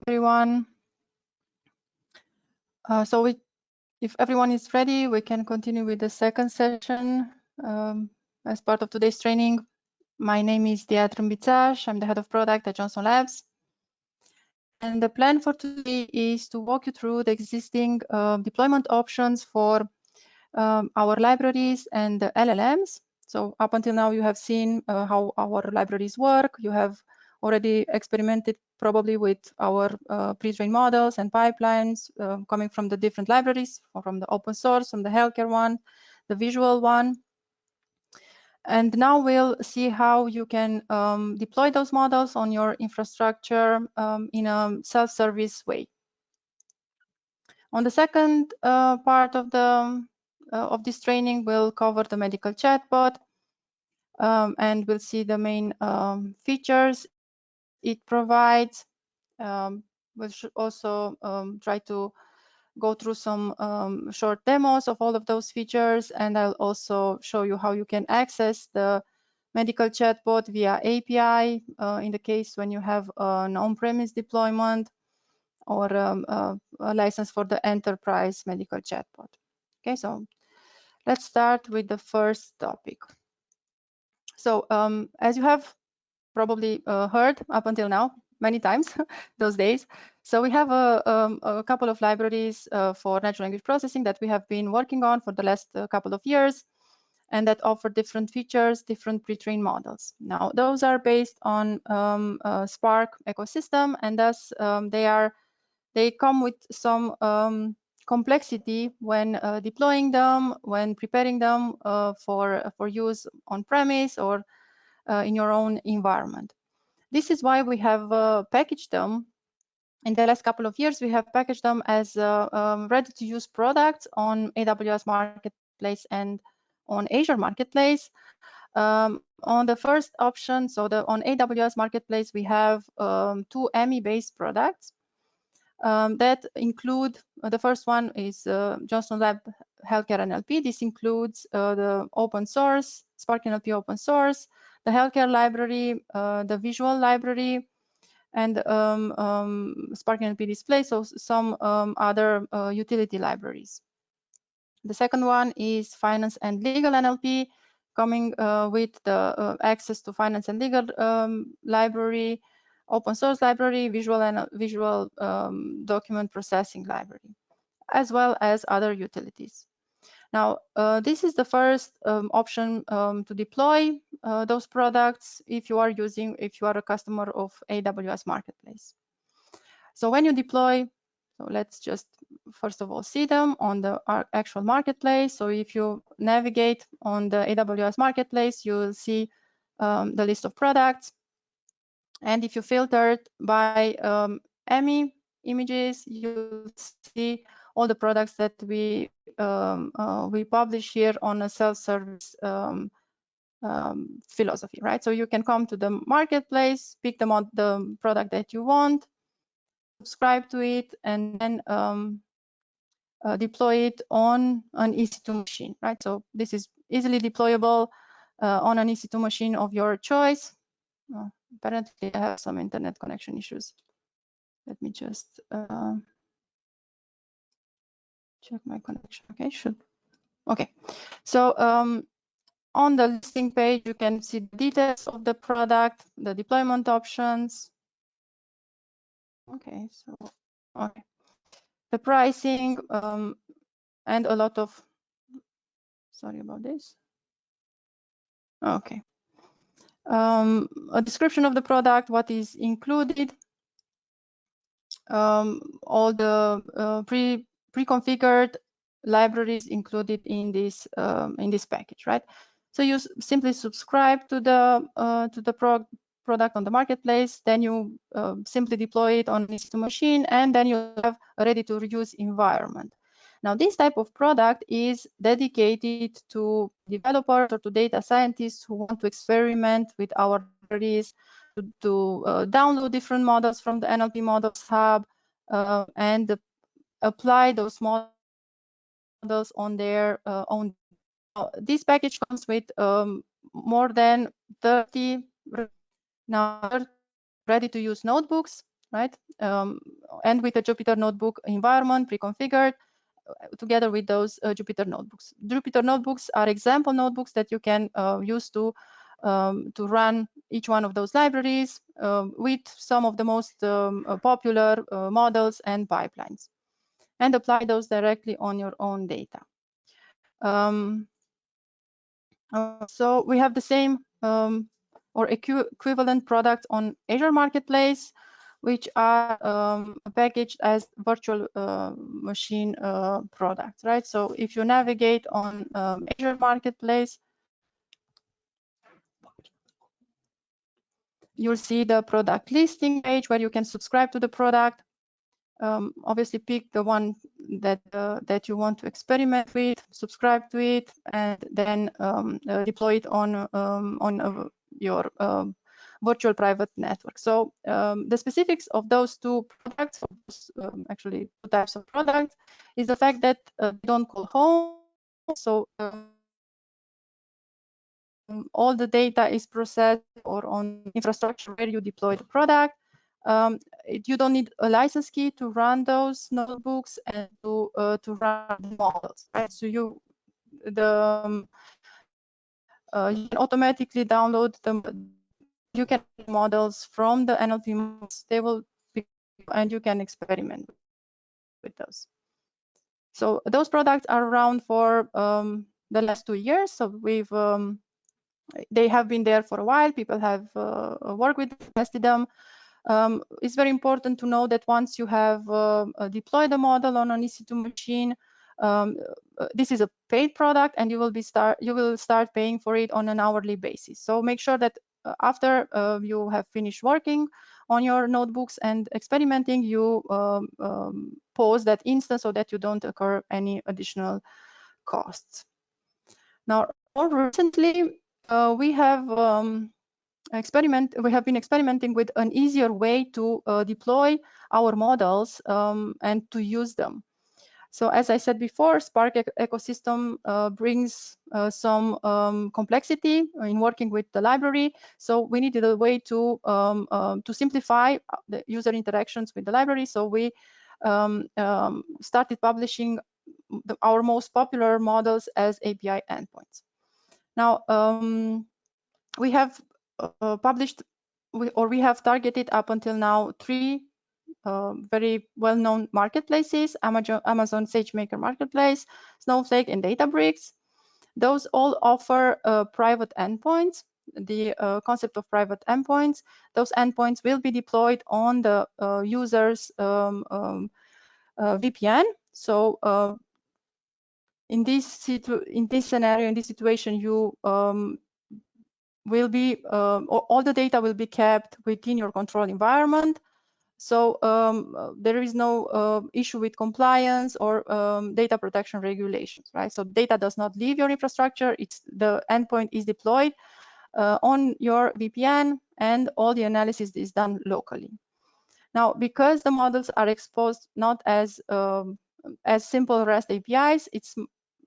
everyone. If everyone is ready, we can continue with the second session as part of today's training. My name is Dia Trâmbițaș. I'm the head of product at Johnson Labs. And the plan for today is to walk you through the existing deployment options for our libraries and the LLMs. So up until now, you have seen how our libraries work. You have already experimented probably with our pre-trained models and pipelines coming from the different libraries, from the open source, from the healthcare one, the visual one. And now we'll see how you can deploy those models on your infrastructure in a self-service way. On the second part of this training, we'll cover the medical chatbot, and we'll see the main features it provides. We'll also try to go through some short demos of all of those features, and I'll also show you how you can access the medical chatbot via API in the case when you have an on-premise deployment or a license for the enterprise medical chatbot. Okay, so let's start with the first topic. So as you have probably heard up until now many times those days, so we have a couple of libraries for natural language processing that we have been working on for the last couple of years, and that offer different features, different pre-trained models. Now, those are based on Spark ecosystem, and thus they come with some complexity when deploying them, when preparing them for use on premise or in your own environment. This is why we have packaged them. In the last couple of years, we have packaged them as ready-to-use products on AWS Marketplace and on Azure Marketplace. On the first option, so on AWS Marketplace, we have two ME-based products that include, the first one is Johnson Lab Healthcare NLP. This includes the open source, Spark NLP open source, the healthcare library, the visual library, and Spark NLP display, so some other utility libraries. The second one is finance and legal NLP, coming with the access to finance and legal library, open source library, visual document processing library, as well as other utilities. Now, this is the first option to deploy those products if you are a customer of AWS Marketplace. So when you deploy, so let's just first of all see them on the actual marketplace. So if you navigate on the AWS Marketplace, you will see the list of products. And if you filtered by ME images, you'll see all the products that we publish here on a self-service philosophy, right? So you can come to the marketplace, pick the product that you want, subscribe to it, and then deploy it on an EC2 machine, right? So this is easily deployable on an EC2 machine of your choice. Apparently, I have some internet connection issues. Let me just check my connection. Okay, okay. So on the listing page, you can see the details of the product, the deployment options. Okay, so okay, the pricing and a lot of. Sorry about this. Okay. A description of the product, what is included, all the pre-configured libraries included in this package, right? So you simply subscribe to the product on the marketplace, then you simply deploy it on this machine, and then you have a ready-to-use environment. Now, this type of product is dedicated to developers or to data scientists who want to experiment with our libraries, to download different models from the NLP Models Hub and apply those models on their own. This package comes with more than 30 now ready-to-use notebooks, right? and with a Jupyter Notebook environment pre-configured together with those Jupyter Notebooks. Jupyter Notebooks are example notebooks that you can use to run each one of those libraries with some of the most popular models and pipelines, and apply those directly on your own data. So we have the same or equivalent product on Azure Marketplace, which are packaged as virtual machine products, right? So if you navigate on Azure Marketplace, you'll see the product listing page where you can subscribe to the product. Obviously, pick the one that you want to experiment with, subscribe to it, and then deploy it on your virtual private network. So the specifics of those two products, actually two types of products, is the fact that they don't call home. So all the data is processed or on infrastructure where you deploy the product. You don't need a license key to run those notebooks and to run the models, right? So you can automatically download you can models from the NLP models. They will be, and you can experiment with those. So those products are around for the last 2 years. So we've they have been there for a while. People have worked with them, tested them. It's very important to know that once you have deployed the model on an EC2 machine, this is a paid product, and you will start paying for it on an hourly basis. So make sure that after you have finished working on your notebooks and experimenting, you pause that instance so that you don't incur any additional costs. Now, more recently, we have been experimenting with an easier way to deploy our models and to use them. So as I said before, Spark ecosystem brings some complexity in working with the library. So we needed a way to simplify the user interactions with the library. So we started publishing our most popular models as API endpoints. Now, we have published, we have targeted up until now 3 very well-known marketplaces: Amazon SageMaker Marketplace, Snowflake, and Databricks. Those all offer private endpoints. The concept of private endpoints, those endpoints will be deployed on the user's VPN. So in this scenario, in this situation, you will be all the data will be kept within your control environment. So there is no issue with compliance or data protection regulations, right? So data does not leave your infrastructure. The endpoint is deployed on your VPN, and all the analysis is done locally. Now, because the models are exposed not as simple REST APIs, it's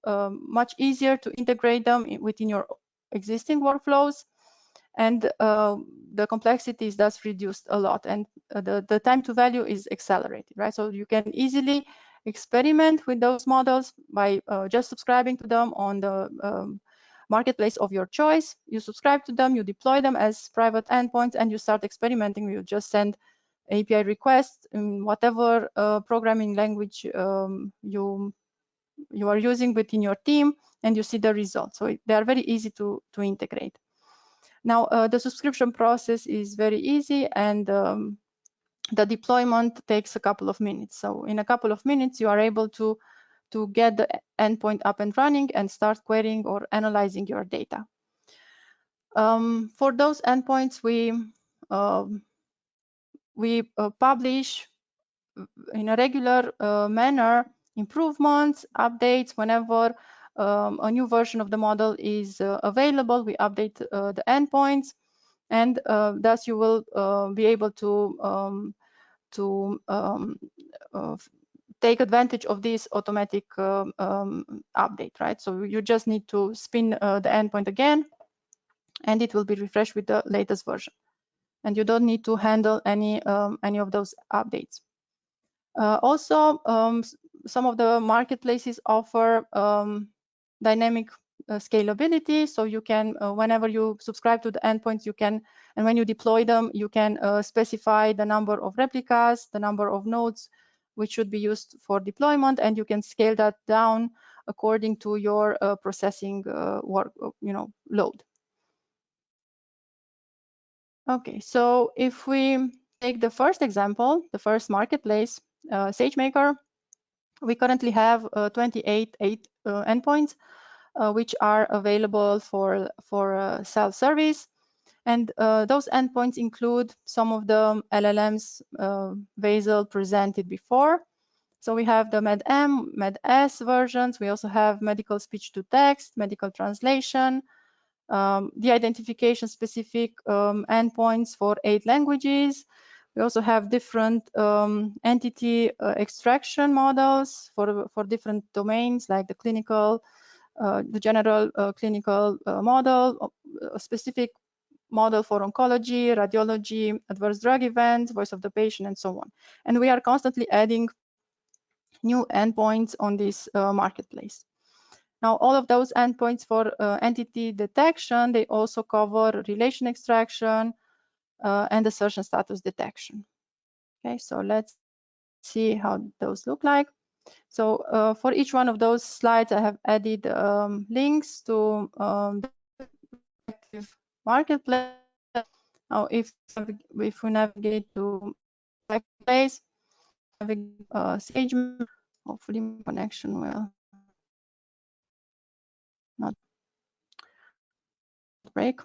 much easier to integrate them within your existing workflows, and the complexity is thus reduced a lot, and the time to value is accelerated, right? So you can easily experiment with those models by just subscribing to them on the marketplace of your choice. You subscribe to them, you deploy them as private endpoints, and you start experimenting. You just send API requests in whatever programming language you are using within your team, and you see the results. So they are very easy to integrate. Now, the subscription process is very easy, and the deployment takes a couple of minutes. So in a couple of minutes, you are able to get the endpoint up and running and start querying or analyzing your data. For those endpoints, we publish in a regular manner improvements, updates. Whenever a new version of the model is available, we update the endpoints, and thus you will be able to take advantage of this automatic update, right? So you just need to spin the endpoint again, and it will be refreshed with the latest version, and you don't need to handle any of those updates. Also, some of the marketplaces offer dynamic scalability, so you can, whenever you subscribe to the endpoints, you can, and when you deploy them, you can specify the number of replicas, the number of nodes which should be used for deployment, and you can scale that down according to your processing work, load. Okay, so if we take the first example, the first marketplace, SageMaker, we currently have 28 endpoints which are available for self-service, and those endpoints include some of the LLMs Basil presented before. So we have the MED-M, MED-S versions. We also have medical speech to text, medical translation, the identification specific endpoints for 8 languages. We also have different entity extraction models for different domains, like the clinical, the general clinical model, a specific model for oncology, radiology, adverse drug events, voice of the patient, and so on. And we are constantly adding new endpoints on this marketplace. Now, all of those endpoints for entity detection, they also cover relation extraction and assertion status detection. Okay, so let's see how those look like. So for each one of those slides, I have added links to the respective marketplace. Now, if we navigate to marketplace, Sage, hopefully my connection will not break.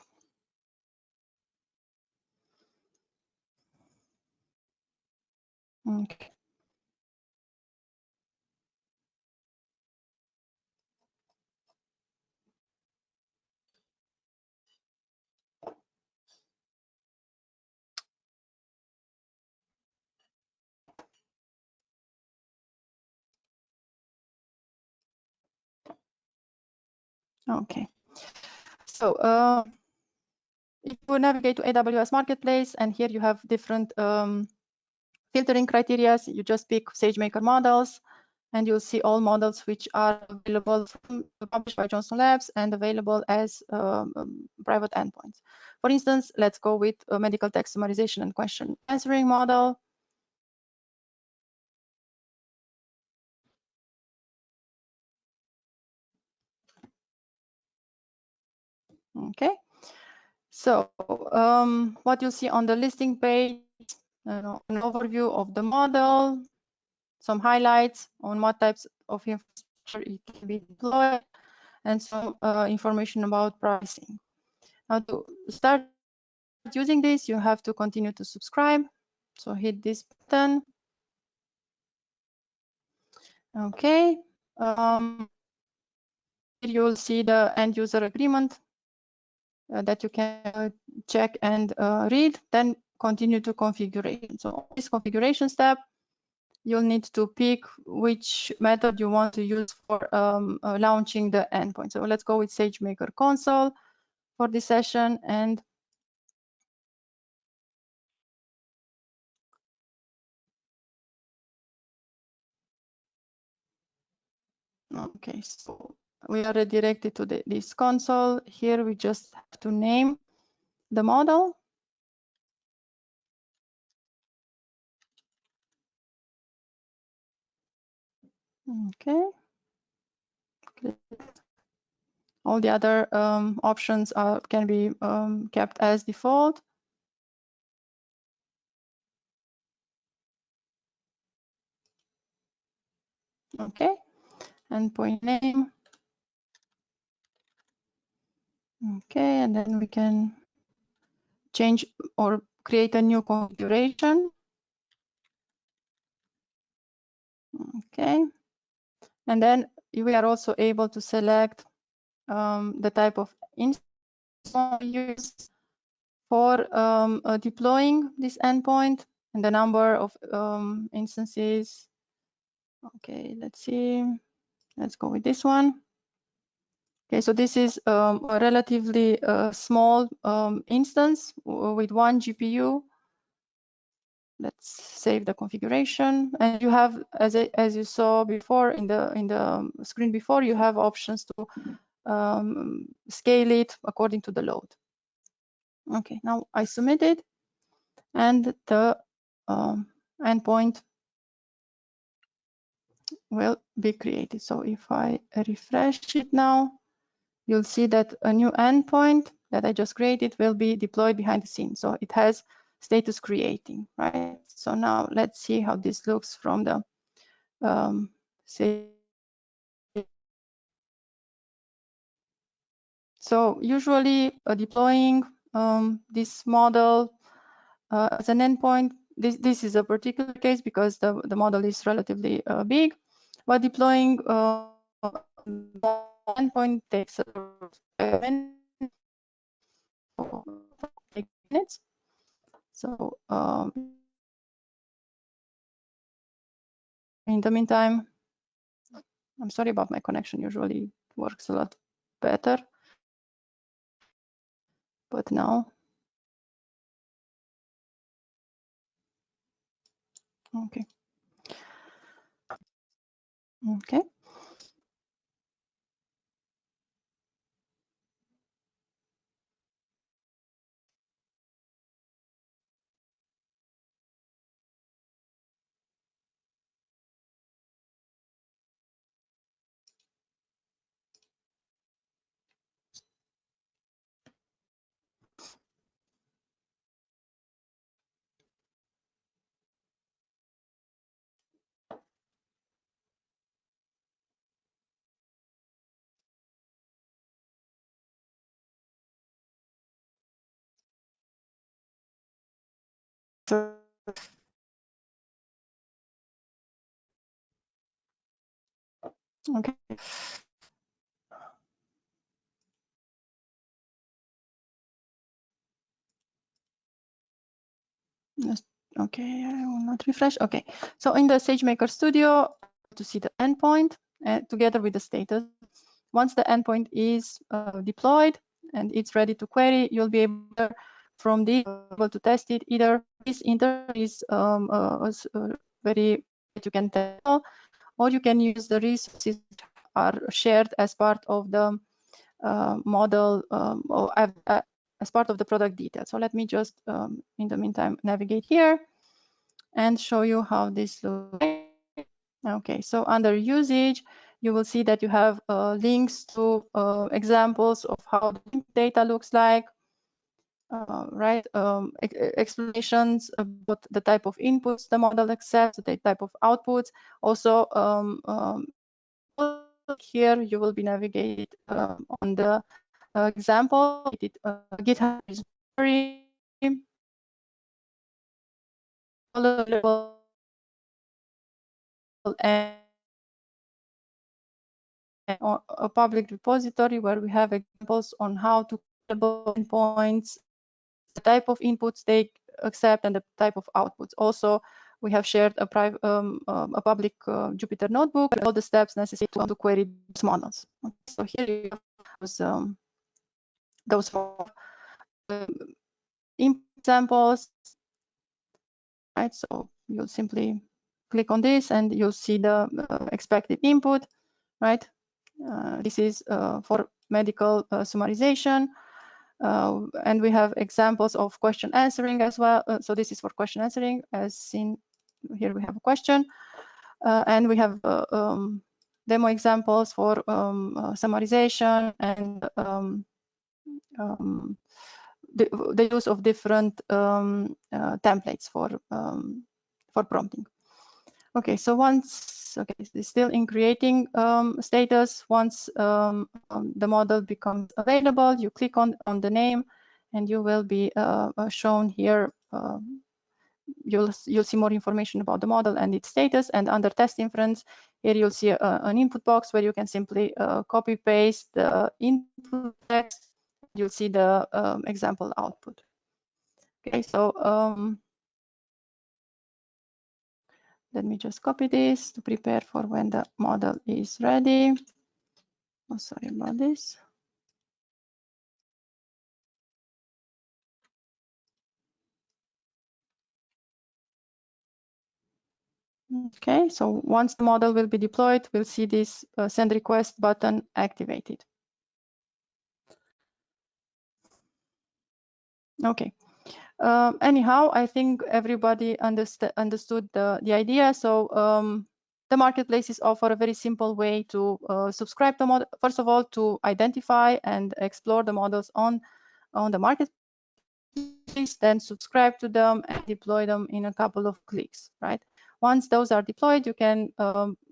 Okay. Okay. So if you navigate to AWS Marketplace, and here you have different filtering criteria, you just pick SageMaker models, and you'll see all models which are available published by Johnson Labs and available as private endpoints. For instance, let's go with a medical text summarization and question answering model. Okay, so what you'll see on the listing page, an overview of the model, some highlights on what types of infrastructure it can be deployed, and some information about pricing. Now, to start using this, you have to continue to subscribe. So hit this button. Okay. You'll see the end user agreement that you can check and read. Then continue to configuration. So this configuration step, you'll need to pick which method you want to use for launching the endpoint. So let's go with SageMaker console for this session. And okay, so we are redirected to this console. Here we just have to name the model. Okay. All the other options can be kept as default. Okay, endpoint name. Okay, and then we can change or create a new configuration. Okay, and then we are also able to select the type of instance we use for deploying this endpoint and the number of instances. Okay, let's see. Let's go with this one. Okay, so this is a relatively small instance with 1 GPU. let's save the configuration, and you have, as you saw before in the screen before, you have options to scale it according to the load. Okay, now I submit it, and the endpoint will be created. So if I refresh it now, you'll see that a new endpoint that I just created will be deployed behind the scenes. So it has status creating, right? So now let's see how this looks from the so usually deploying this model as an endpoint, this is a particular case because the model is relatively big, but deploying endpoint takes minutes. So in the meantime, I'm sorry about my connection. Usually it works a lot better, but now, okay. Okay. So, okay. Yes. Okay, I will not refresh. Okay, so in the SageMaker Studio, to see the endpoint together with the status. Once the endpoint is deployed and it's ready to query, you'll be able from this able to test it. Either this interface is very you can tell, or you can use the resources that are shared as part of the model or as part of the product detail. So let me just, in the meantime, navigate here and show you how this looks. Okay, so under usage, you will see that you have links to examples of how the data looks like, right? Explanations about the type of inputs the model accepts, the type of outputs. Also, here you will be navigated on the example, GitHub repository, available, and a public repository where we have examples on how to endpoints, the type of inputs they accept, and the type of outputs. Also, we have shared a private, a public Jupyter notebook with all the steps necessary to query these models. Okay, so here you have those input examples, right? So you'll simply click on this and you'll see the expected input, right? This is for medical summarization. And we have examples of question answering as well. So this is for question answering, as seen here we have a question. And we have demo examples for summarization and the use of different templates for prompting. Okay, so once, okay, it's still in creating status. Once the model becomes available, you click on the name and you will be shown here. You'll see more information about the model and its status. And under test inference, here you'll see an input box where you can simply copy paste the input text. You'll see the example output. Okay, so let me just copy this to prepare for when the model is ready. Oh, sorry about this. Okay, so once the model will be deployed, we'll see this send request button activated. Okay. Anyhow, I think everybody understood the idea. So the marketplaces offer a very simple way to subscribe the model. First of all, to identify and explore the models on the marketplace, then subscribe to them and deploy them in a couple of clicks, right? Once those are deployed, you can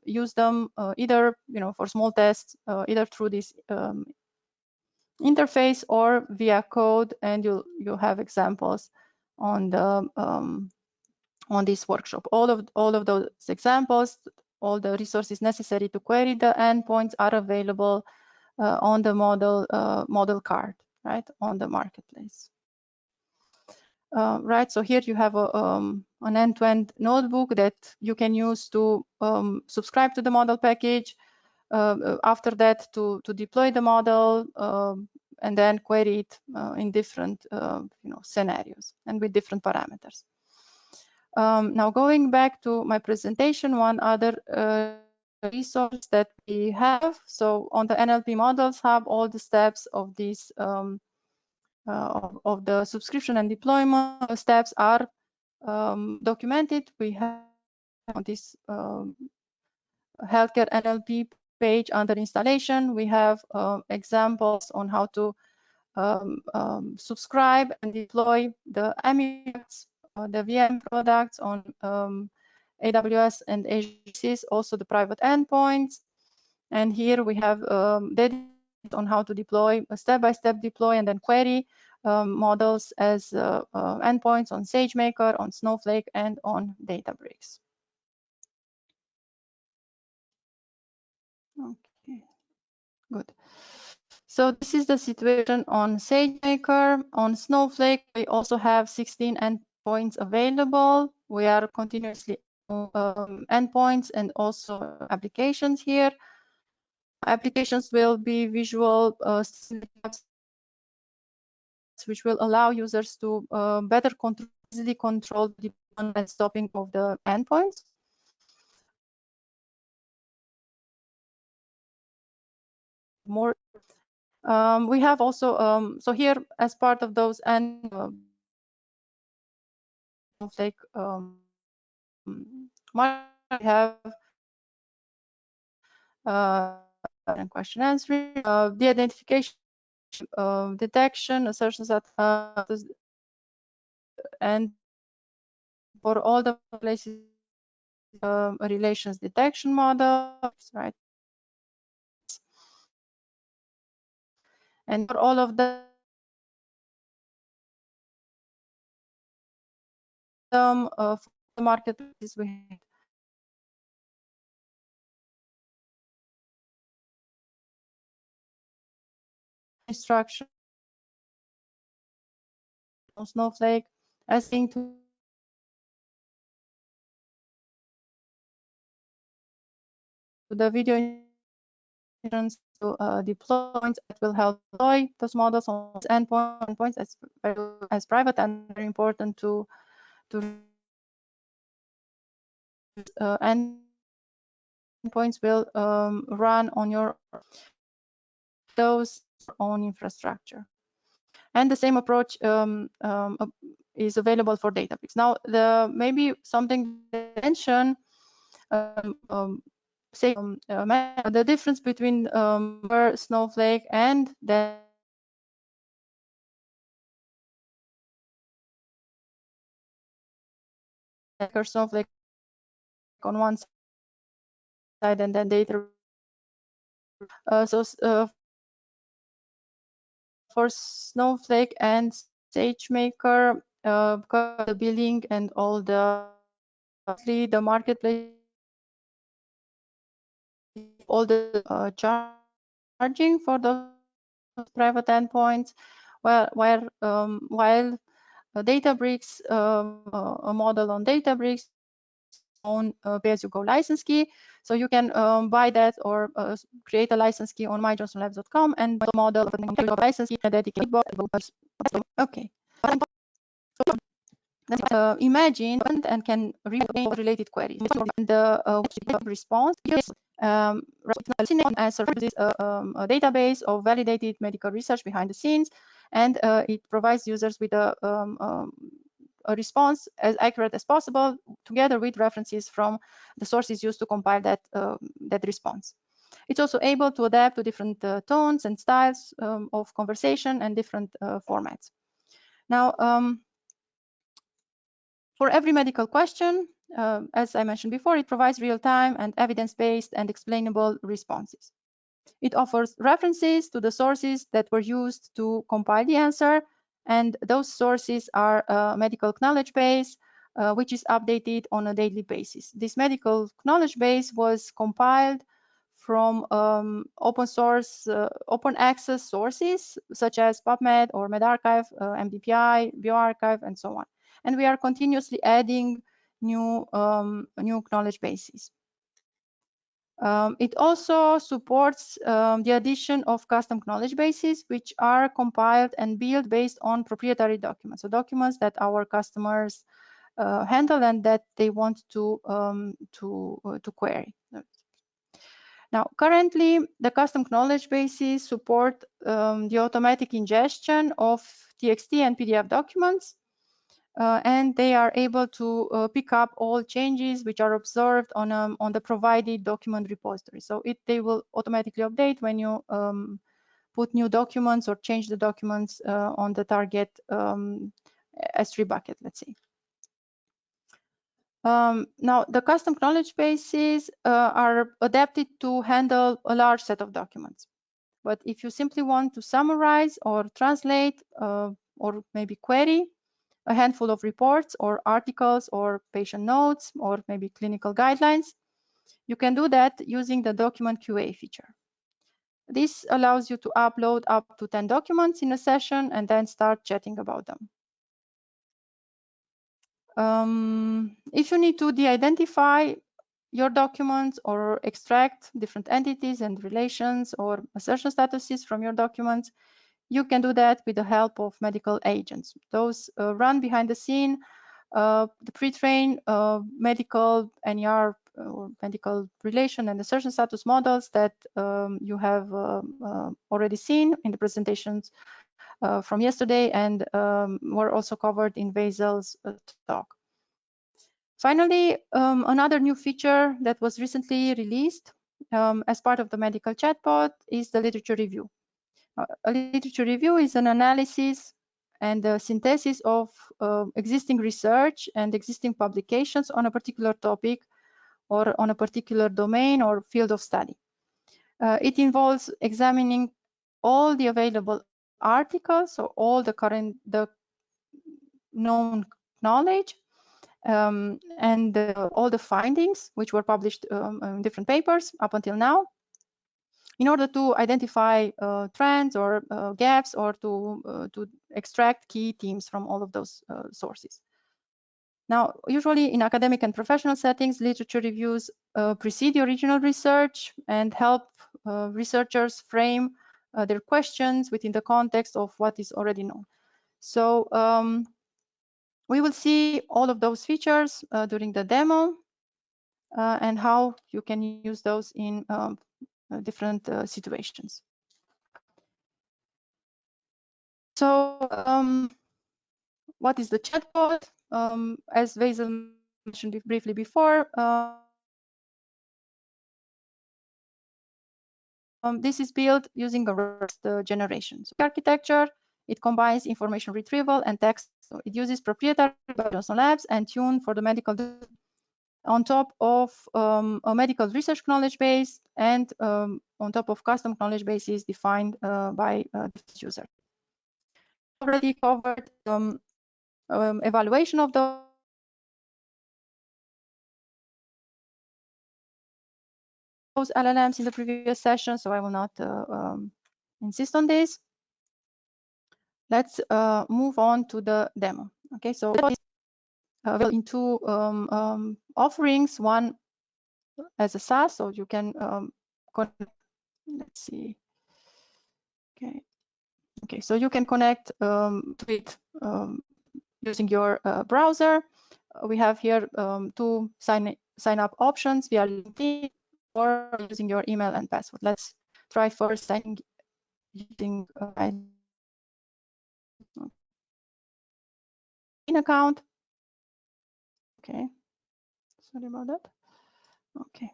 use them either, for small tests, either through this interface or via code, and you have examples on the on this workshop. All of those examples, all the resources necessary to query the endpoints are available on the model card, right, on the marketplace. Right, so here you have an end-to-end notebook that you can use to subscribe to the model package. After that, to deploy the model and then query it in different scenarios and with different parameters. Now going back to my presentation, one other resource that we have. So on the NLP Models Hub, all the steps of this of the subscription and deployment steps are documented. We have on this healthcare NLP page under installation, we have examples on how to subscribe and deploy the AMI, the VM products on AWS and Azure, also the private endpoints. And here we have dedicated on how to deploy a step-by-step deploy and then query models as endpoints on SageMaker, on Snowflake, and on Databricks. Okay, good. So this is the situation on SageMaker. On Snowflake, we also have 16 endpoints available. We are continuously endpoints and also applications here. Applications will be visual which will allow users to better easily control the on and stopping of the endpoints. More, we have also so here as part of those and Snowflake we have and question answering, the identification, detection, assertions that and for all the places relations detection models, right? And for all of the for the marketplaces we have instruction on Snowflake as thing to the video to deployments that will help deploy those models on endpoints as private and very important to endpoints will run on your those own infrastructure. And the same approach is available for Databricks. Now, maybe something to mention, the difference between Snowflake and then Snowflake on one side and then data. For Snowflake and SageMaker, the billing and all the marketplace, all the charging for the private endpoints, while Databricks, a model on Databricks on pay-as-you-go license key. So you can buy that or create a license key on myjohnsonlabs.com and buy the model of a license key and dedicated bot. Okay. imagine and can read related queries. And the response answer this a database of validated medical research behind the scenes, and it provides users with a response as accurate as possible, together with references from the sources used to compile that response. It's also able to adapt to different tones and styles of conversation and different formats. Now, for every medical question, as I mentioned before, it provides real-time and evidence-based and explainable responses. It offers references to the sources that were used to compile the answer, and those sources are a medical knowledge base, which is updated on a daily basis. This medical knowledge base was compiled from open source, open access sources such as PubMed or medRxiv, MDPI, bioRxiv, and so on. And we are continuously adding new knowledge bases. It also supports the addition of custom knowledge bases, which are compiled and built based on proprietary documents, so documents that our customers handle and that they want to query. Now, currently, the custom knowledge bases support the automatic ingestion of TXT and PDF documents, and they are able to pick up all changes which are observed on the provided document repository. So they will automatically update when you put new documents or change the documents on the target S3 bucket, let's say. Now, the custom knowledge bases are adapted to handle a large set of documents. But if you simply want to summarize or translate or maybe query a handful of reports or articles or patient notes or maybe clinical guidelines, you can do that using the document QA feature. This allows you to upload up to 10 documents in a session and then start chatting about them. If you need to de-identify your documents or extract different entities and relations or assertion statuses from your documents, you can do that with the help of medical agents. Those run behind the scene, the pre-trained medical NER or medical relation and assertion status models that you have already seen in the presentations from yesterday and were also covered in Basil's talk. Finally, another new feature that was recently released as part of the medical chatbot is the literature review. A literature review is an analysis and a synthesis of existing research and existing publications on a particular topic or on a particular domain or field of study. It involves examining all the available articles, so all the known knowledge, and all the findings which were published in different papers up until now, in order to identify trends or gaps or to extract key themes from all of those sources. Now, usually in academic and professional settings, literature reviews precede the original research and help researchers frame their questions within the context of what is already known. So we will see all of those features during the demo and how you can use those in different situations. So what is the chatbot? As Basil mentioned briefly before, this is built using a Rust generation. So architecture, it combines information retrieval and text. So it uses proprietary by Johnson Labs and tuned for the medical on top of a medical research knowledge base and on top of custom knowledge bases defined by the user. Already covered evaluation of those LLMs in the previous session, so I will not insist on this. Let's move on to the demo. Okay, so in two offerings, one as a SaaS, so you can connect, let's see. Okay, so you can connect to it using your browser. We have here two sign up options via LinkedIn or using your email and password. Let's try first signing using my account. Okay, sorry about that. Okay.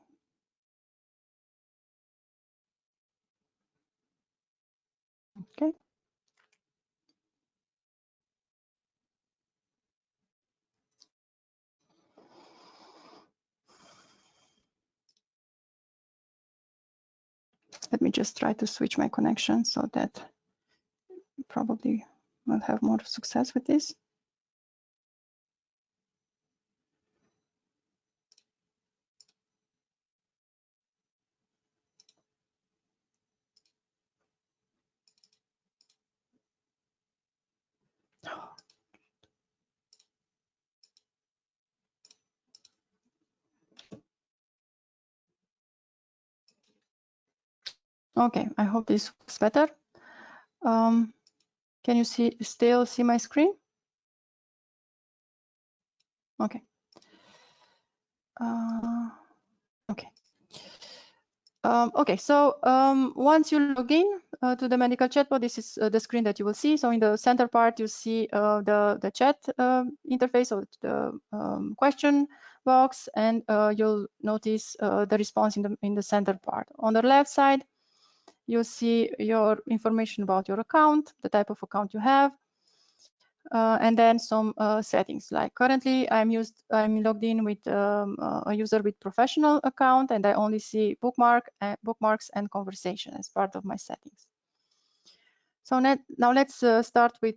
Okay. Let me just try to switch my connection so that probably will have more success with this. Okay, I hope this works better. Can you still see my screen? Okay. Okay. Okay, so once you log in to the medical chatbot, this is the screen that you will see. So in the center part, you see the chat interface or the question box, and you'll notice the response in the center part. On the left side, you'll see your information about your account, the type of account you have, and then some settings. Like currently, I'm logged in with a user with professional account, and I only see bookmarks and conversation as part of my settings. So now let's start with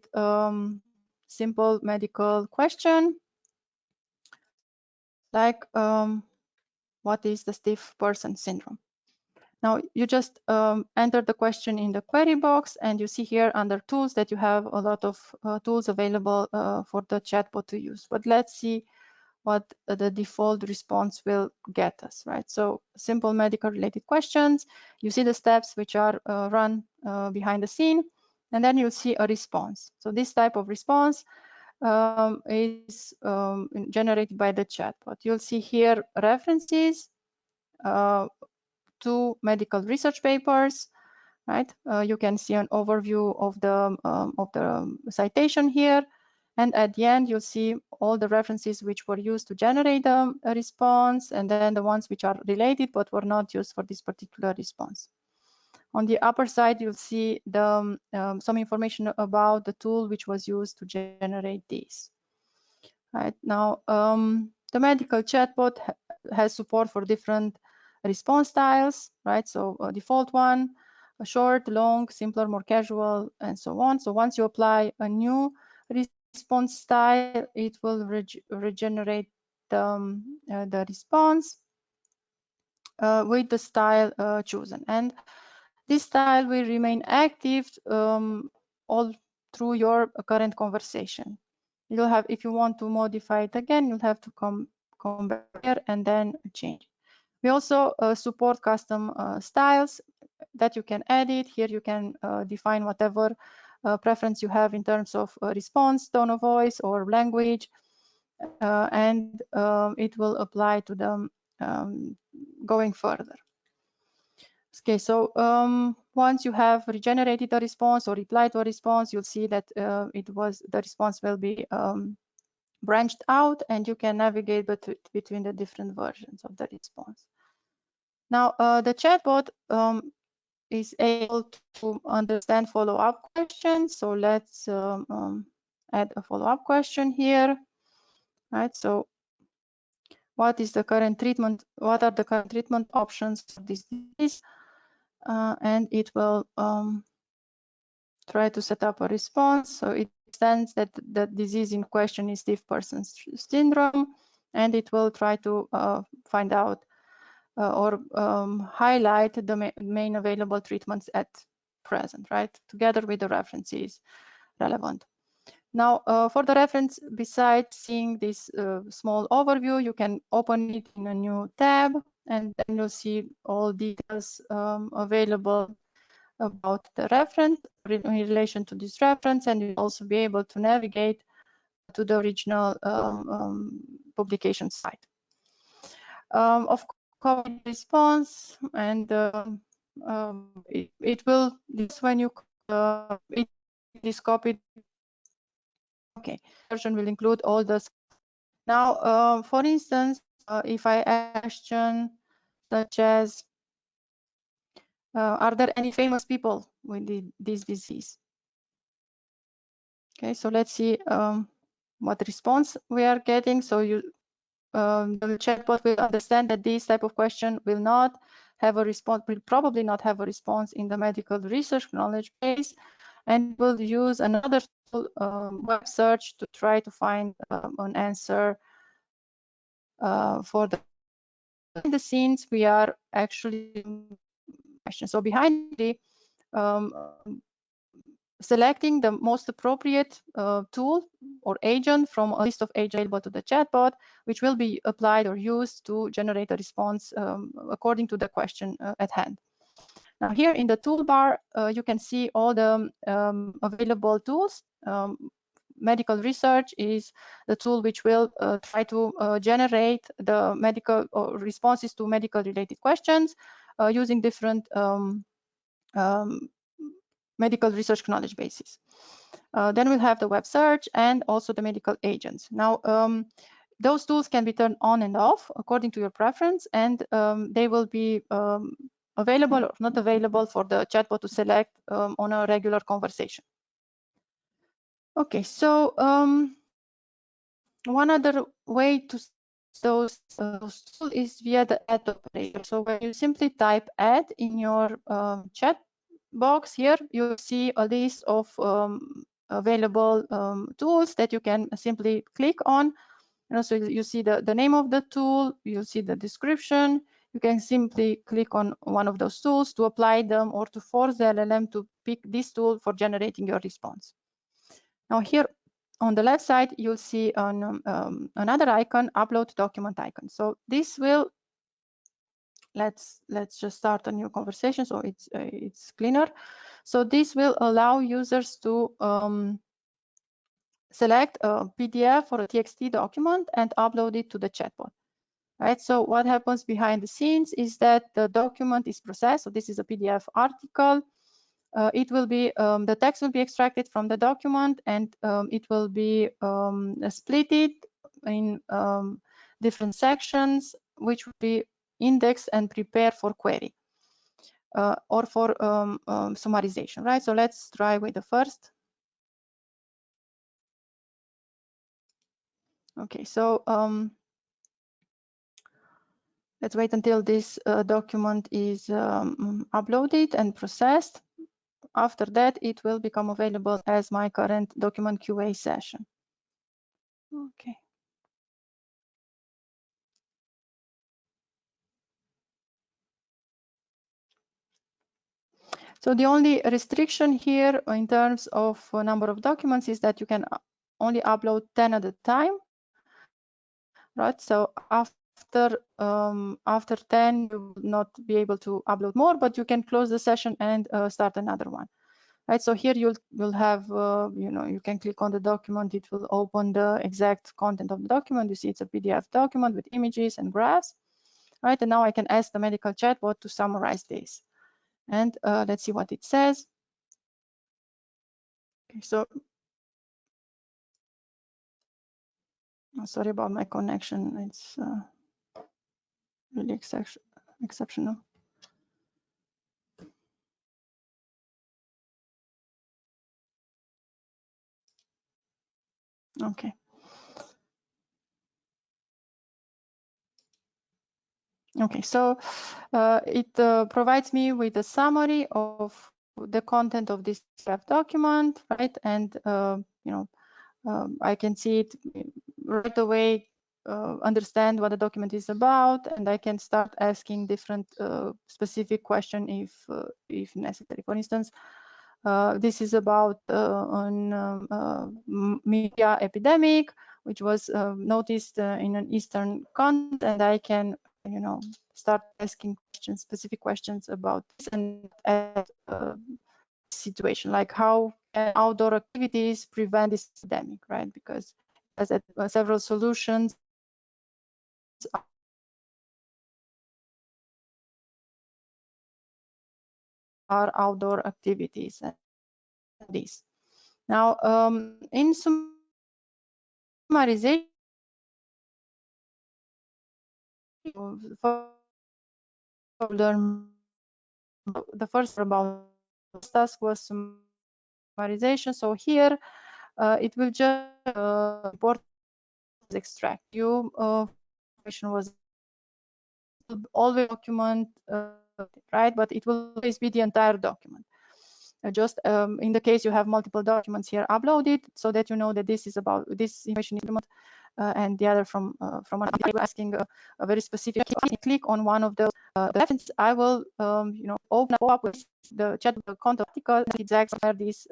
simple medical question, like what is the stiff person syndrome? Now you just enter the question in the query box, and you see here under tools that you have a lot of tools available for the chatbot to use. But let's see what the default response will get us, right? So simple medical related questions, you see the steps which are run behind the scene, and then you'll see a response. So this type of response is generated by the chatbot. You'll see here references, 2 medical research papers, right? You can see an overview of the citation here. And at the end, you'll see all the references which were used to generate a response, and then the ones which are related but were not used for this particular response. On the upper side, you'll see some information about the tool which was used to generate these. Right now, the medical chatbot has support for different response styles, right? So a default one, a short, long, simpler, more casual, and so on. So once you apply a new response style, it will regenerate the response with the style chosen. And this style will remain active all through your current conversation. You'll have, if you want to modify it again, you'll have to come back here and then change. We also support custom styles that you can edit. Here you can define whatever preference you have in terms of response, tone of voice, or language, and it will apply to them going further. Okay, so once you have regenerated a response or replied to a response, you'll see that the response will be branched out, and you can navigate between the different versions of the response. Now, the chatbot is able to understand follow-up questions. So let's add a follow-up question here. Right. So, what is the current treatment? What are the current treatment options for this disease? And it will try to set up a response. So it understands that the disease in question is stiff person syndrome, and it will try to find out or highlight the main available treatments at present, right? Together with the references relevant. Now, for the reference, besides seeing this small overview, you can open it in a new tab, and then you'll see all details available about the reference in relation to this reference, and you'll also be able to navigate to the original publication site. Of course, response, and it will, this when you it is copied. Okay, version will include all the. Now, for instance, if I ask a question such as, are there any famous people with this disease? Okay, so let's see what response we are getting. So the chatbot will understand that this type of question will not have a response, will probably not have a response in the medical research knowledge base, and will use another tool, web search, to try to find an answer for the. Behind the scenes, we are actually so behind the selecting the most appropriate tool or agent from a list of agents available to the chatbot, which will be applied or used to generate a response according to the question at hand. Now, here in the toolbar, you can see all the available tools. Medical research is the tool which will try to generate the medical responses to medical related questions using different medical research knowledge bases. Then we'll have the web search and also the medical agents. Now, those tools can be turned on and off according to your preference, and they will be available or not available for the chatbot to select on a regular conversation. Okay, so one other way to those tools is via the add operator. So when you simply type add in your chat box here, you see a list of available tools that you can simply click on. And so you see the name of the tool, you see the description. You can simply click on one of those tools to apply them or to force the LLM to pick this tool for generating your response. Now here on the left side, you'll see another icon, upload document icon. So this will, let's just start a new conversation so it's cleaner. So this will allow users to select a PDF or a TXT document and upload it to the chatbot. Right. So what happens behind the scenes is that the document is processed. So this is a PDF article. It will be the text will be extracted from the document, and it will be splitted in different sections, which will be indexed and prepared for query or for summarization. Right. So let's try with the first. Okay. So let's wait until this document is uploaded and processed. After that, it will become available as my current document QA session. Okay. So the only restriction here in terms of number of documents is that you can only upload 10 at a time, right? So after 10, you will not be able to upload more, but you can close the session and start another one. Right, so here you'll have, you can click on the document, it will open the exact content of the document. You see it's a PDF document with images and graphs, right? And now I can ask the medical chatbot to summarize this. And let's see what it says. Okay, so, sorry about my connection. It's really exceptional. Okay. Okay, so it provides me with a summary of the content of this draft document, right? And I can see it right away, understand what the document is about, and I can start asking different specific question if necessary. For instance, this is about media epidemic, which was noticed in an Eastern continent, and I can, start asking questions, specific questions about this, and add situation like how can outdoor activities prevent this epidemic, right? Because several solutions are outdoor activities and this. Now, in summarization, the first about task was summarization. So here it will just report extract. Information was always document, right? But it will always be the entire document. Just in the case you have multiple documents here uploaded, so that you know that this is about this information document and the other from another. Asking a very specific. Click on one of those. I will open up with the chat content article exactly where this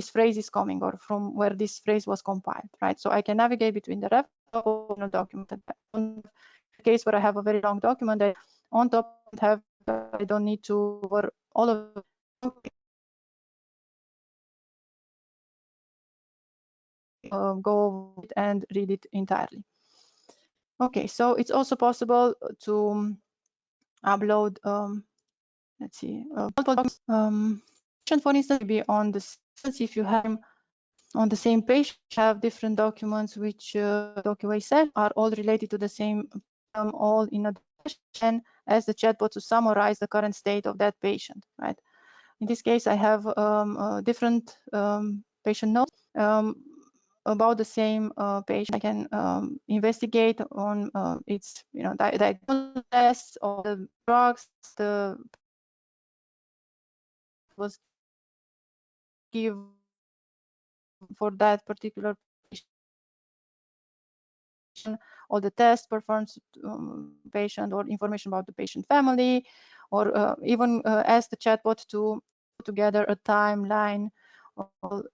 phrase is coming or from where this phrase was compiled, right? So I can navigate between the reference document and the case where I have a very long document that on top have I don't need to cover all of go over it and read it entirely. Okay, so it's also possible to upload let's see multiple documents. For instance, be on the if you have on the same page have different documents which document are all related to the same all in a session as the chatbot to summarize the current state of that patient, right? In this case, I have different patient notes about the same patient. I can investigate on its diagnosis tests or the drugs the was given for that particular patient, or the test performed patient, or information about the patient family, or even ask the chatbot to put together a timeline of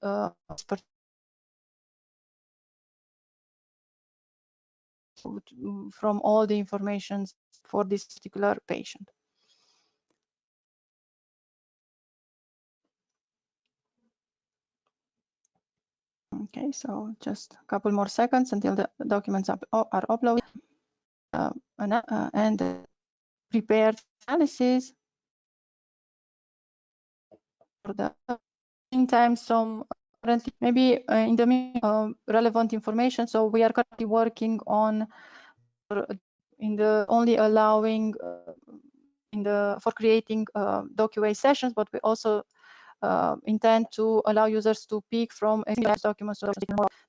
from all the information for this particular patient. Okay, so just a couple more seconds until the documents are uploaded and prepared analysis. For the meantime, some currently maybe in the relevant information. So we are currently working on in the only allowing for creating DocuWay sessions, but we also intend to allow users to pick from documents so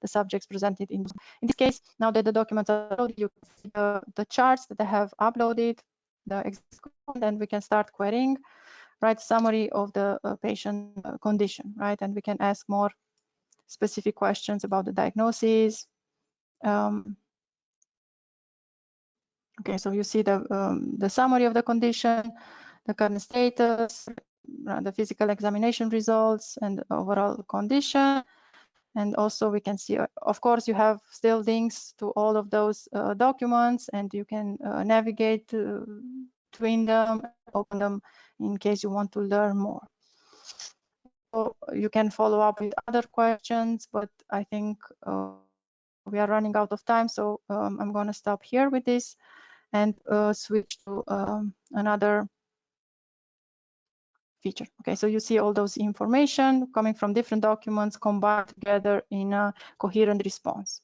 the subjects presented in this case. Now that the documents are uploaded, you can see the charts that I have uploaded, then we can start querying, write summary of the patient condition, right? And we can ask more specific questions about the diagnosis. Okay, so you see the summary of the condition, the current status, the physical examination results, and overall condition. And also we can see, of course, you have still links to all of those documents, and you can navigate between them, open them in case you want to learn more. So you can follow up with other questions, but I think we are running out of time, so I'm going to stop here with this and switch to another feature. Okay, so you see all those information coming from different documents combined together in a coherent response.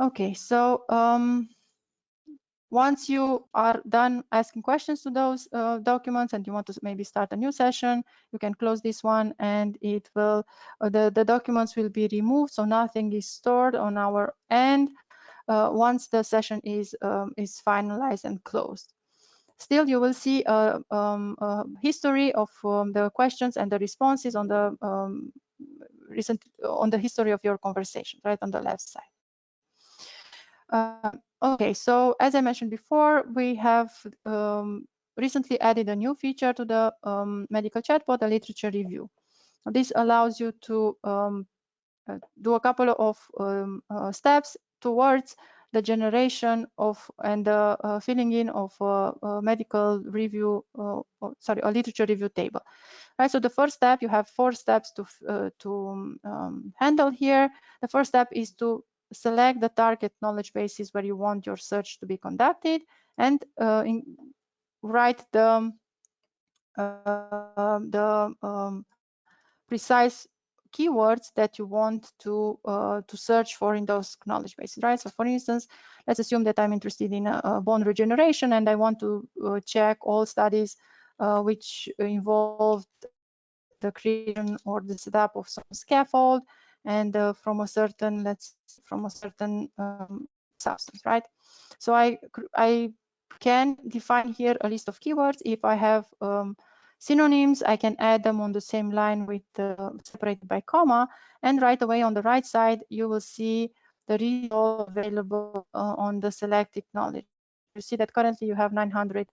Okay, so once you are done asking questions to those documents and you want to maybe start a new session, you can close this one, and it will the documents will be removed, so nothing is stored on our end once the session is finalized and closed. Still, you will see a history of the questions and the responses on the history of your conversation, right on the left side. Okay, so as I mentioned before, we have recently added a new feature to the medical chatbot, a literature review. This allows you to do a couple of steps towards the generation of and filling in of a medical review, a literature review table. right? So the first step, you have 4 steps to handle here. The first step is to select the target knowledge bases where you want your search to be conducted, and write the precise keywords that you want to search for in those knowledge bases, right? So for instance, let's assume that I'm interested in bone regeneration, and I want to check all studies which involve the creation or the setup of some scaffold, and from a certain, substance, right? So I can define here a list of keywords. If I have synonyms, I can add them on the same line with separated by comma, and right away on the right side you will see the result available on the selected knowledge. You see that currently you have 900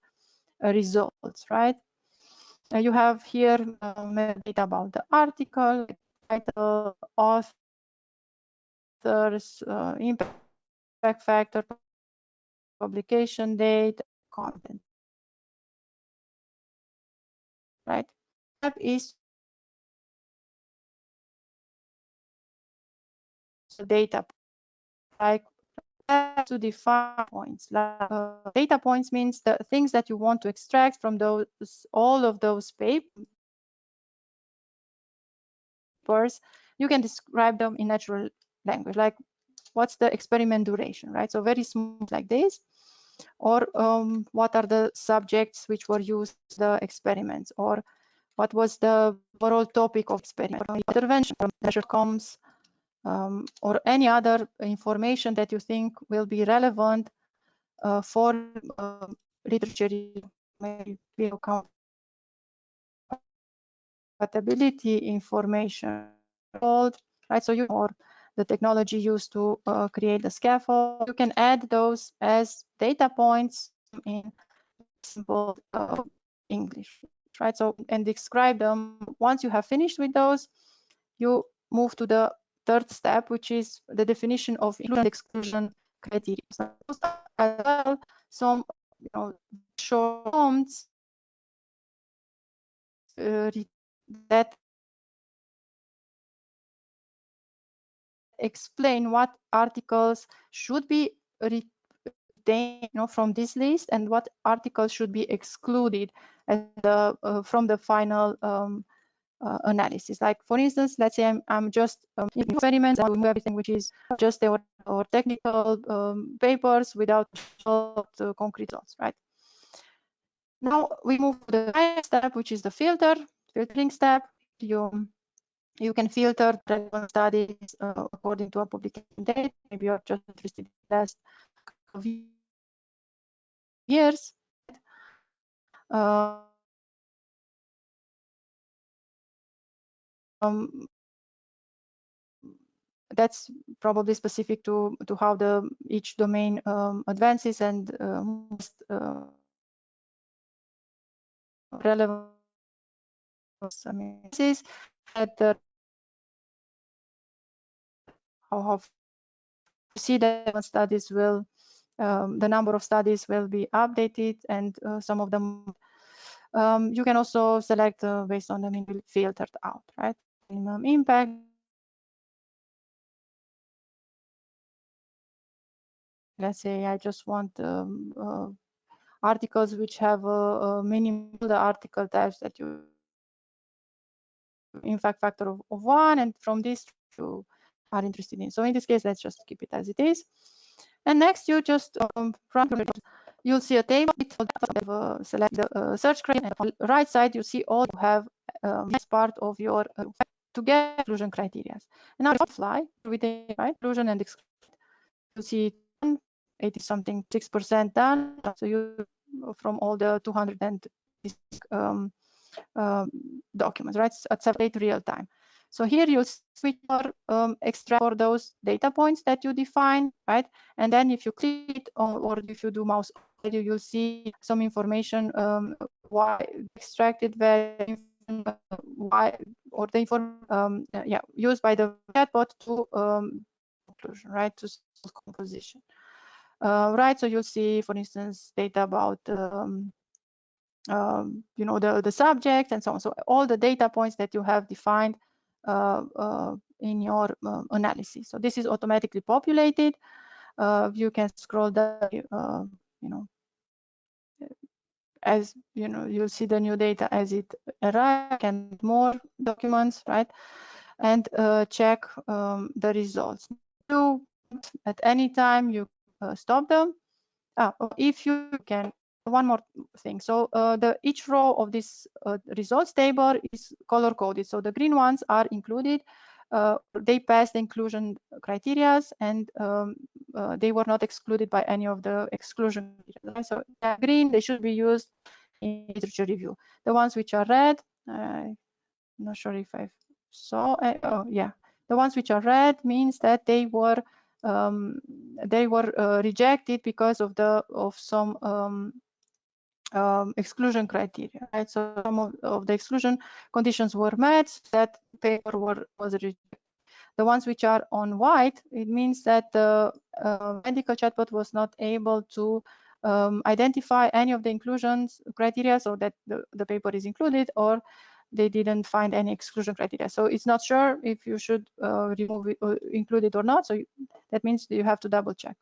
results, right? You have here metadata about the article, title, authors, impact factor, publication date, content, right? Step is data, like to define points. Like, data points means the things that you want to extract from those, all of those papers. You can describe them in natural language, like what's the experiment duration, right? So very small like this. Or what are the subjects which were used in the experiments, or what was the overall topic of experiment, intervention, measure comes, or any other information that you think will be relevant for literature, maybe compatibility information, right? So you, or the technology used to create the scaffold, you can add those as data points in simple English, right? So, and describe them. Once you have finished with those, you move to the third step, which is the definition of inclusion and exclusion criteria. So as well, some short forms that explain what articles should be retained from this list, and what articles should be excluded as from the final analysis. Like for instance, let's say I'm just experiments, I remove everything which is just or technical papers without concrete results, right? Now we move to the next step, which is the filtering step. You can filter relevant studies according to a publication date. Maybe you're just interested in the last couple of years. That's probably specific to how the each domain advances, and most relevant. I mean, this is that how see that studies will the number of studies will be updated, and some of them you can also select based on the minimum filtered out, right? Minimum impact. Let's say I just want articles which have a minimum the article types that you impact factor of 1, and from this you are interested in. So in this case, let's just keep it as it is. And next, you just you'll see a table. Select the search criteria, and on the right side, you see all you have as part of your to get inclusion criteria. And now if you fly with the right inclusion and exclusion, you see 80 something 6% done. So you from all the 200 documents, right? At 7 real time. So here you switch or extract for those data points that you define, right? And then if you click it or if you do mouse, you'll see some information why extracted value, why, or the information used by the chatbot to conclusion, right? To composition, right? So you'll see, for instance, data about you know, the subject and so on. So all the data points that you have defined in your analysis. So this is automatically populated. You can scroll down, you know, as you know, you'll see the new data as it arrives, can add more documents, right? And check the results. You at any time you stop them. If you can, one more thing. So each row of this results table is color coded. So the green ones are included. They pass the inclusion criteria, and they were not excluded by any of the exclusion criteria. So green, they should be used in literature review. The ones which are red, I'm not sure if I saw. Oh yeah, the ones which are red means that they were rejected because of some exclusion criteria, right? So some of the exclusion conditions were met, that paper was rejected. The ones which are on white, it means that the medical chatbot was not able to identify any of the inclusions criteria, so that the paper is included, or they didn't find any exclusion criteria. So it's not sure if you should remove it or include it or not. So that means you have to double check.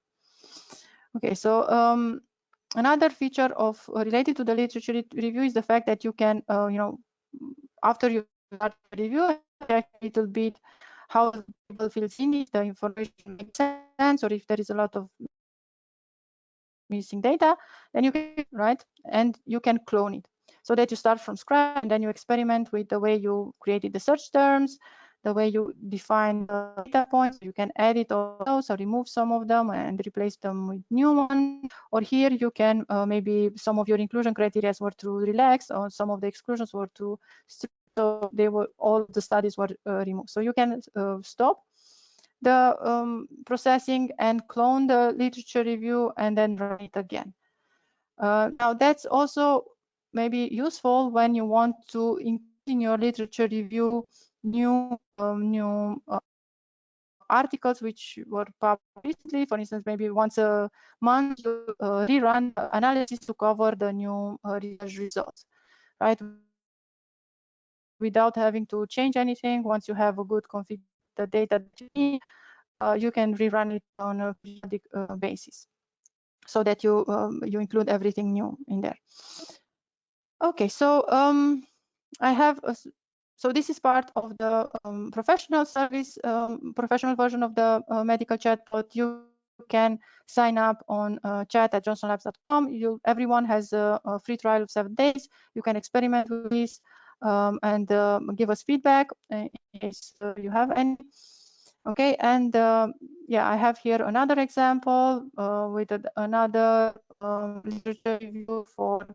Okay, so another feature of related to the literature review is the fact that you can, you know, after you start the review, check a little bit how the table fills in, if the information makes sense, or if there is a lot of missing data, then you can, right? And you can clone it so that you start from scratch, and then you experiment with the way you created the search terms, the way you define the data points. You can edit all those or remove some of them and replace them with new ones. Or here you can maybe some of your inclusion criteria were too relaxed, or some of the exclusions were too strict, so they were, all the studies were removed. So you can stop the processing and clone the literature review and then run it again. Now that's also maybe useful when you want to include in your literature review new articles which were published recently. For instance, maybe once a month you rerun the analysis to cover the new research results, right? Without having to change anything. Once you have a good config, the data that you need, you can rerun it on a periodic basis, so that you you include everything new in there. Okay, so I have so this is part of the professional service, professional version of the medical chatbot. You can sign up on chat@johnsonlabs.com. Everyone has a free trial of 7 days. You can experiment with this and give us feedback in case you have any. Okay, and yeah, I have here another example with another literature review for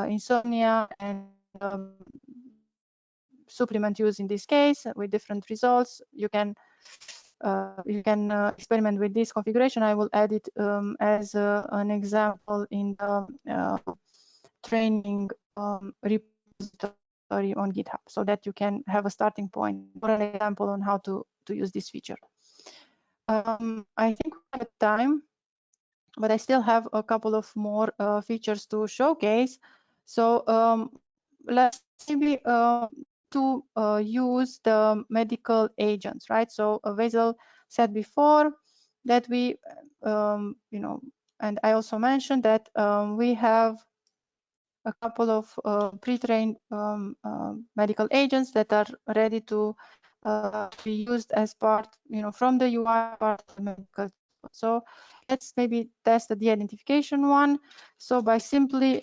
insomnia and supplement use in this case with different results. You can experiment with this configuration. I will add it as an example in the training repository on GitHub, so that you can have a starting point or an example on how to use this feature. I think we have time, but I still have a couple of more features to showcase. So let's maybe to use the medical agents, right? So Basil said before that we, you know, and I also mentioned that we have a couple of pre-trained medical agents that are ready to be used as part, you know, from the UI part of the medical. So let's maybe test the de-identification one. So by simply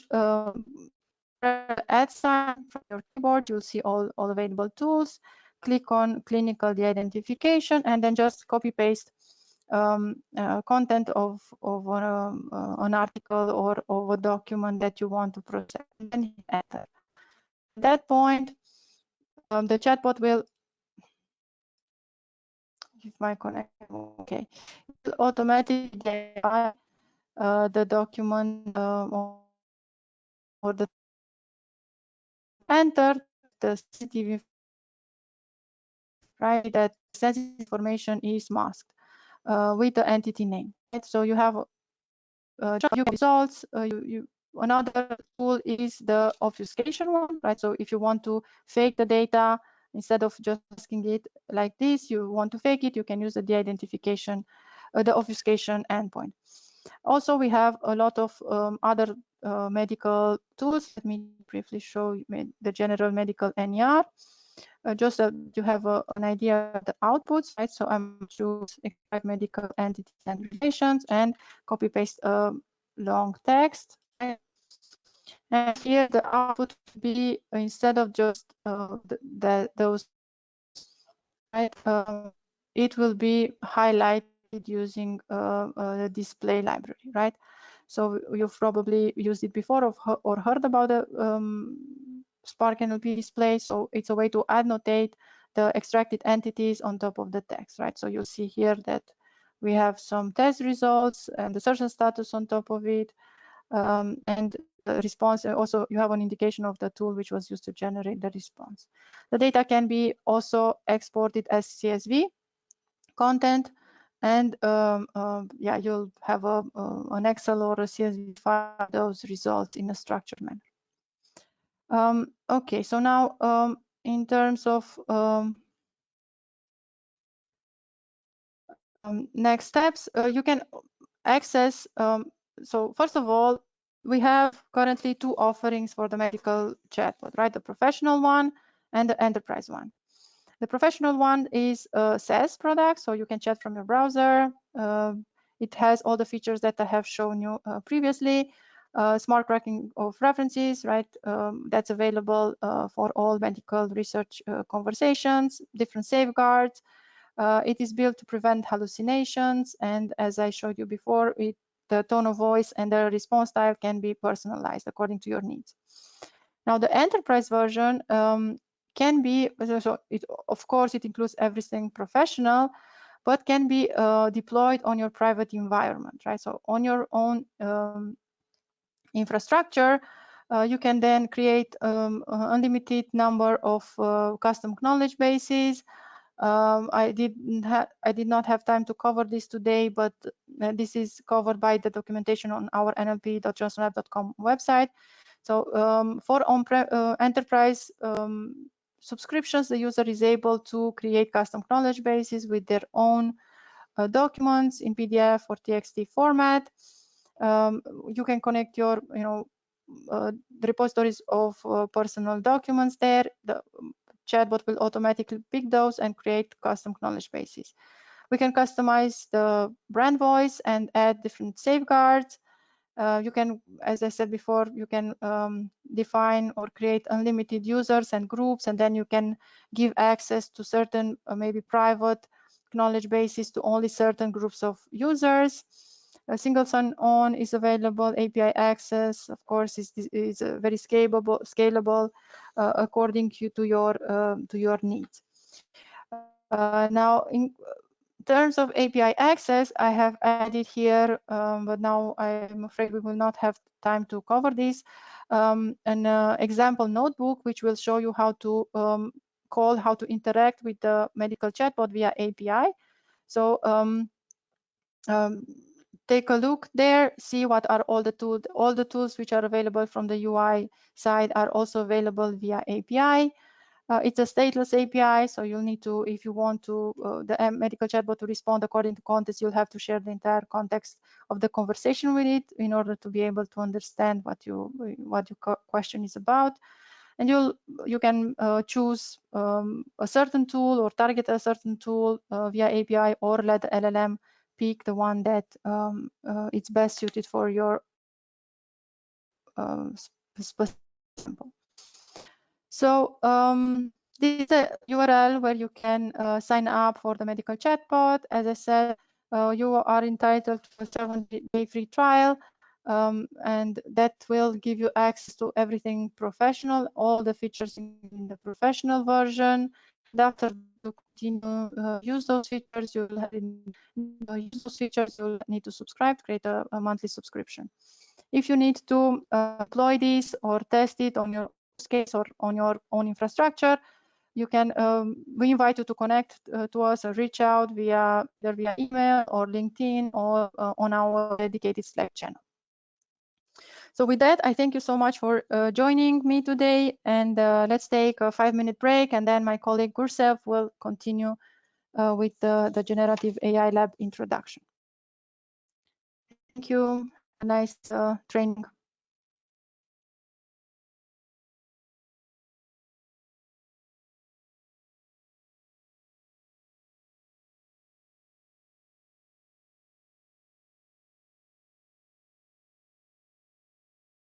add sign from your keyboard, you'll see all available tools. Click on clinical de-identification and then just copy paste content of an article or of a document that you want to process, and then hit enter. At that point, the chatbot will, if my connection, okay, it will automatically identify the document or the enter the sensitive, right? That sensitive information is masked with the entity name. Right? So you have you results. Another tool is the obfuscation one, right? So if you want to fake the data, instead of just asking it like this, you want to fake it, you can use the de-identification, the obfuscation endpoint. Also, we have a lot of other medical tools. Let me briefly show you the general medical NER, just so you have an idea of the outputs, right? So I'm choose extract medical entities and relations and copy paste a long text. Right? And here the output will be, instead of just those text, right? It will be highlighted using the display library, right? So you've probably used it before or heard about the Spark NLP display. So it's a way to annotate the extracted entities on top of the text, right? So you'll see here that we have some test results and the certain status on top of it. And the response, also you have an indication of the tool which was used to generate the response. The data can be also exported as CSV content, and yeah, you'll have an Excel or a CSV file, those results in a structured manner. Okay, so now in terms of next steps, you can access, so first of all, we have currently two offerings for the medical chatbot, right? The professional one and the enterprise one. The professional one is a SaaS product, so you can chat from your browser. It has all the features that I have shown you previously. Smart tracking of references, right? That's available for all medical research conversations, different safeguards. It is built to prevent hallucinations, and as I showed you before, the tone of voice and the response style can be personalized according to your needs. Now, the enterprise version can be, so of course, it includes everything professional, but can be deployed on your private environment, right? So on your own infrastructure, you can then create an unlimited number of custom knowledge bases. I did not have time to cover this today, but this is covered by the documentation on our nlp.johnsonlab.com website. So for enterprise subscriptions, the user is able to create custom knowledge bases with their own documents in PDF or TXT format. You can connect your, the repositories of personal documents there. The chatbot will automatically pick those and create custom knowledge bases. We can customize the brand voice and add different safeguards. You can, as I said before, you can define or create unlimited users and groups, and then you can give access to certain maybe private knowledge bases to only certain groups of users. A single sign-on is available. API access, of course, is very scalable according to your needs. Now, in terms of API access, I have added here, but now I'm afraid we will not have time to cover this, an example notebook which will show you how to how to interact with the medical chatbot via API. So take a look there, see what are all the tools which are available from the UI side are also available via API. It's a stateless API, so you'll need to, if you want to the medical chatbot to respond according to context, you'll have to share the entire context of the conversation with it in order to be able to understand what your question is about. And you can choose a certain tool or target a certain tool via API, or let the LLM pick the one that it's best suited for your specific example. So this is the URL where you can sign up for the medical chatbot. As I said, you are entitled to a 7-day free trial, and that will give you access to everything professional, all the features in the professional version. And after you continue use those features, you'll need to subscribe, create a monthly subscription. If you need to deploy this or test it on your use case or on your own infrastructure, you can, we invite you to connect to us or reach out either via email or LinkedIn or on our dedicated Slack channel. So with that, I thank you so much for joining me today, and let's take a 5-minute break, and then my colleague Gursev will continue with the generative AI lab introduction. Thank you. A nice training.